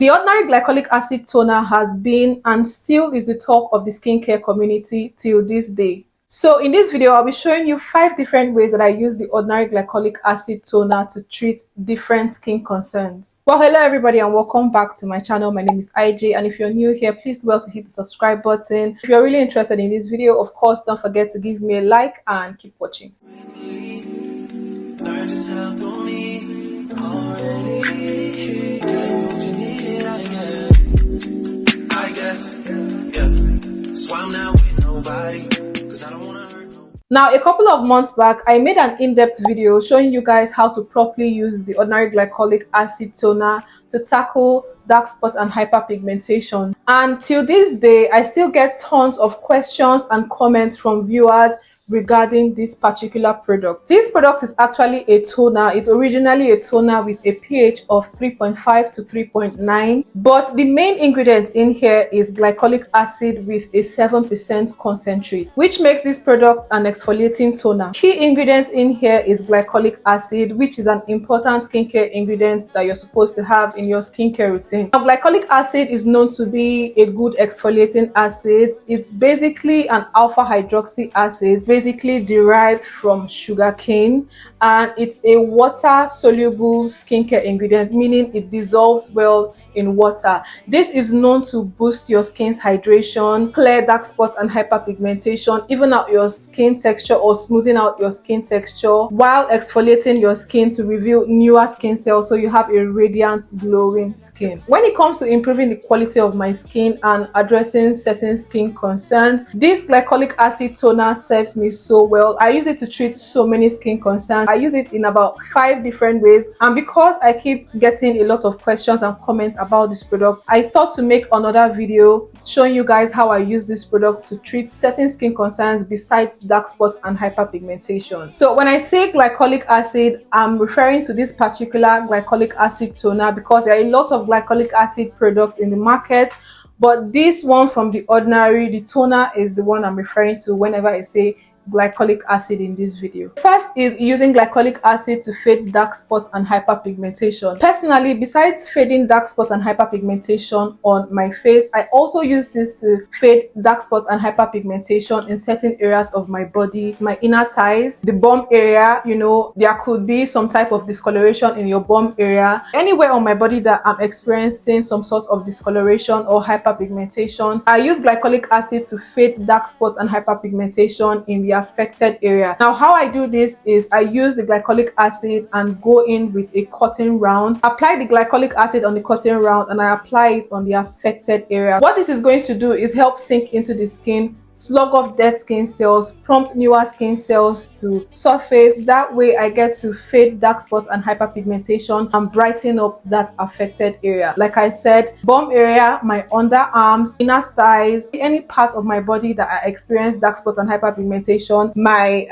The Ordinary Glycolic Acid Toner has been and still is the talk of the skincare community till this day. So in this video, I'll be showing you 5 different ways that I use the Ordinary Glycolic Acid Toner to treat different skin concerns. Well, hello everybody and welcome back to my channel. My name is IJ, and if you're new here, please do well to hit the subscribe button. If you're really interested in this video, of course, don't forget to give me a like and keep watching. Now, a couple of months back, I made an in-depth video showing you guys how to properly use the Ordinary Glycolic Acid Toner to tackle dark spots and hyperpigmentation. And till this day, I still get tons of questions and comments from viewers regarding this particular product. This product is actually a toner. It's originally a toner with a pH of 3.5 to 3.9, but the main ingredient in here is glycolic acid with a 7% concentrate, which makes this product an exfoliating toner. Key ingredient in here is glycolic acid, which is an important skincare ingredient that you're supposed to have in your skincare routine. Now, glycolic acid is known to be a good exfoliating acid. It's basically an alpha hydroxy acid, basically derived from sugarcane, and it's a water soluble skincare ingredient, meaning it dissolves well in water. This is known to boost your skin's hydration, clear dark spots and hyperpigmentation, even out your skin texture or smoothing out your skin texture, while exfoliating your skin to reveal newer skin cells so you have a radiant, glowing skin. When it comes to improving the quality of my skin and addressing certain skin concerns, this glycolic acid toner serves me so well. I use it to treat so many skin concerns. I use it in about 5 different ways, and because I keep getting a lot of questions and comments about this product, I thought to make another video showing you guys how I use this product to treat certain skin concerns besides dark spots and hyperpigmentation. So when I say glycolic acid, I'm referring to this particular glycolic acid toner because there are a lot of glycolic acid products in the market, but this one from the Ordinary, the toner, is the one I'm referring to whenever I say glycolic acid in this video. First is using glycolic acid to fade dark spots and hyperpigmentation. Personally, besides fading dark spots and hyperpigmentation on my face, I also use this to fade dark spots and hyperpigmentation in certain areas of my body, my inner thighs, the bum area. You know, there could be some type of discoloration in your bum area. Anywhere on my body that I'm experiencing some sort of discoloration or hyperpigmentation, I use glycolic acid to fade dark spots and hyperpigmentation in the affected area. Now, how I do this is I use the glycolic acid and go in with a cotton round, apply the glycolic acid on the cotton round, and I apply it on the affected area. What this is going to do is help sink into the skin, slug off dead skin cells, prompt newer skin cells to surface. That way I get to fade dark spots and hyperpigmentation and brighten up that affected area. Like I said, bum area, my underarms, inner thighs, any part of my body that I experience dark spots and hyperpigmentation, my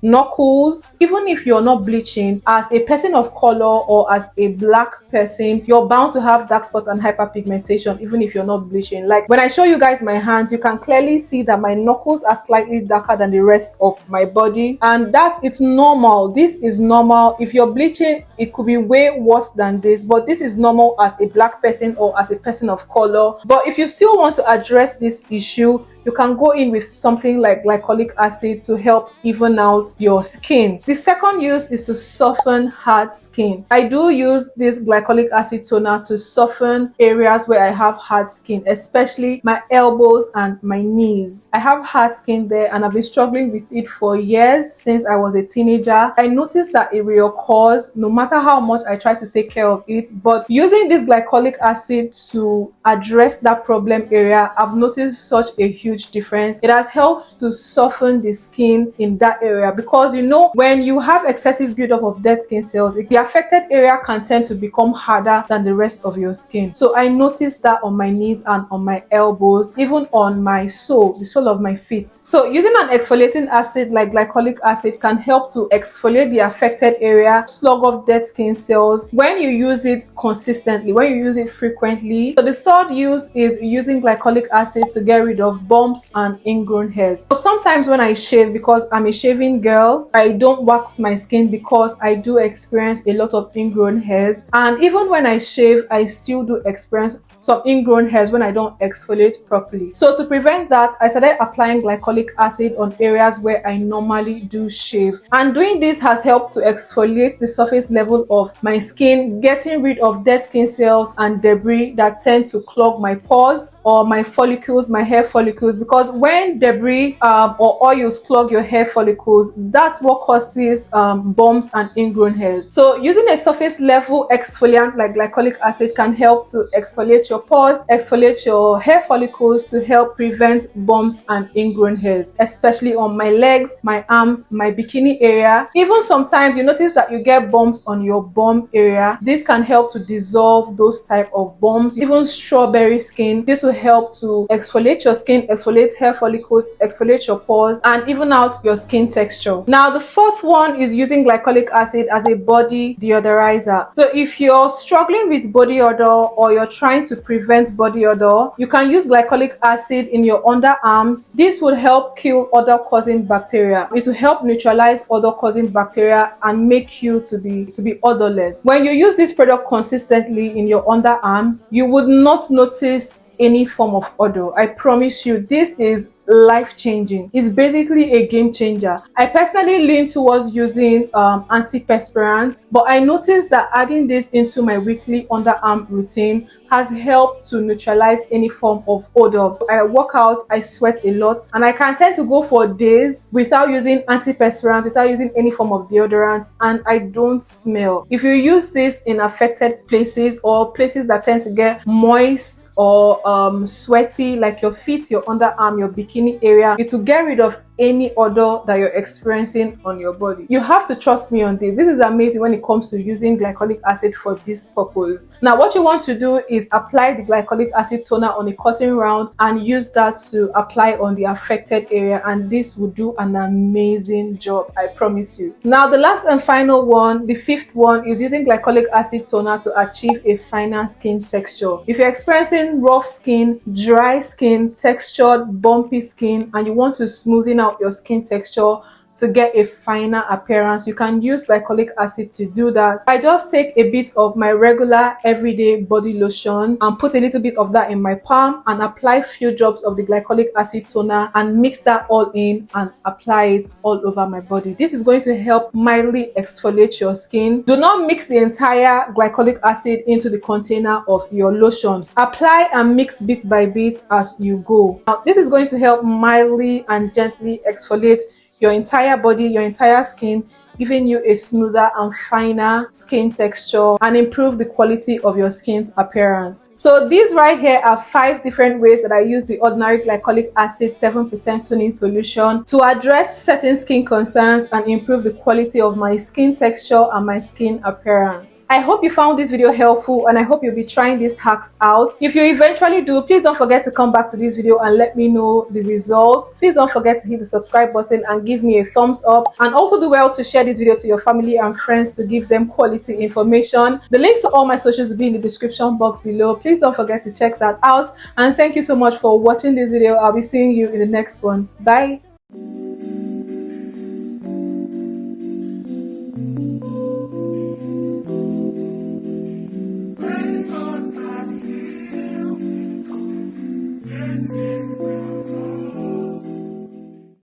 knuckles. Even if you're not bleaching, as a person of color or as a black person, you're bound to have dark spots and hyperpigmentation even if you're not bleaching. Like when I show you guys my hands, you can clearly see that my knuckles are slightly darker than the rest of my body, and that it's normal. This is normal. If you're bleaching, it could be way worse than this, but this is normal as a black person or as a person of color. But if you still want to address this issue, you can go in with something like glycolic acid to help even out your skin. The second use is to soften hard skin. I do use this glycolic acid toner to soften areas where I have hard skin, especially my elbows and my knees. I have hard skin there and I've been struggling with it for years, since I was a teenager. I noticed that it reoccurs no matter how much I try to take care of it, but using this glycolic acid to address that problem area, I've noticed such a huge difference. It has helped to soften the skin in that area, because you know, when you have excessive buildup of dead skin cells, the affected area can tend to become harder than the rest of your skin. So I noticed that on my knees and on my elbows, even on my sole, the sole of my feet. So using an exfoliating acid like glycolic acid can help to exfoliate the affected area, slug off dead skin cells when you use it consistently, when you use it frequently. So the third use is using glycolic acid to get rid of bum bumps and ingrown hairs. So sometimes when I shave, because I'm a shaving girl, I don't wax my skin because I do experience a lot of ingrown hairs, and even when I shave, I still do experience some ingrown hairs when I don't exfoliate properly. So to prevent that, I started applying glycolic acid on areas where I normally do shave, and doing this has helped to exfoliate the surface level of my skin, getting rid of dead skin cells and debris that tend to clog my pores or my follicles, my hair follicles, because when debris or oils clog your hair follicles, that's what causes bumps and ingrown hairs. So using a surface level exfoliant like glycolic acid can help to exfoliate your pores, exfoliate your hair follicles to help prevent bumps and ingrown hairs, especially on my legs, my arms, my bikini area. Even sometimes you notice that you get bumps on your bum area. This can help to dissolve those type of bumps. Even strawberry skin, this will help to exfoliate your skin, exfoliate hair follicles, exfoliate your pores, and even out your skin texture. Now the fourth one is using glycolic acid as a body deodorizer. So if you're struggling with body odor or you're trying to prevent body odor, you can use glycolic acid in your underarms. This will help kill odor causing bacteria. It will help neutralize odor causing bacteria and make you to be odorless. When you use this product consistently in your underarms, you would not notice any form of odor. I promise you, this is life-changing. It's basically a game changer. I personally lean towards using antiperspirant, but I noticed that adding this into my weekly underarm routine has helped to neutralize any form of odor. I work out, I sweat a lot, and I can tend to go for days without using antiperspirant, without using any form of deodorant, and I don't smell. If you use this in affected places or places that tend to get moist or sweaty, like your feet, your underarm, your bikini area, it will get rid of any odor that you're experiencing on your body. You have to trust me on this. This is amazing when it comes to using glycolic acid for this purpose. Now what you want to do is apply the glycolic acid toner on a cotton round and use that to apply on the affected area, and this will do an amazing job, I promise you. Now the last and final one, the fifth one, is using glycolic acid toner to achieve a finer skin texture. If you're experiencing rough skin, dry skin, textured, bumpy skin, and you want to smoothen out your skin texture to get a finer appearance, you can use glycolic acid to do that. I just take a bit of my regular everyday body lotion and put a little bit of that in my palm and apply few drops of the glycolic acid toner and mix that all in and apply it all over my body. This is going to help mildly exfoliate your skin. Do not mix the entire glycolic acid into the container of your lotion. Apply and mix bit by bit as you go. Now, this is going to help mildly and gently exfoliate your entire body, your entire skin, giving you a smoother and finer skin texture and improve the quality of your skin's appearance. So these right here are 5 different ways that I use the Ordinary Glycolic Acid 7% toning solution to address certain skin concerns and improve the quality of my skin texture and my skin appearance. I hope you found this video helpful, and I hope you'll be trying these hacks out. If you eventually do, please don't forget to come back to this video and let me know the results. Please don't forget to hit the subscribe button and give me a thumbs up, and also do well to share this video to your family and friends to give them quality information. The links to all my socials will be in the description box below. Please don't forget to check that out, and thank you so much for watching this video. I'll be seeing you in the next one. Bye.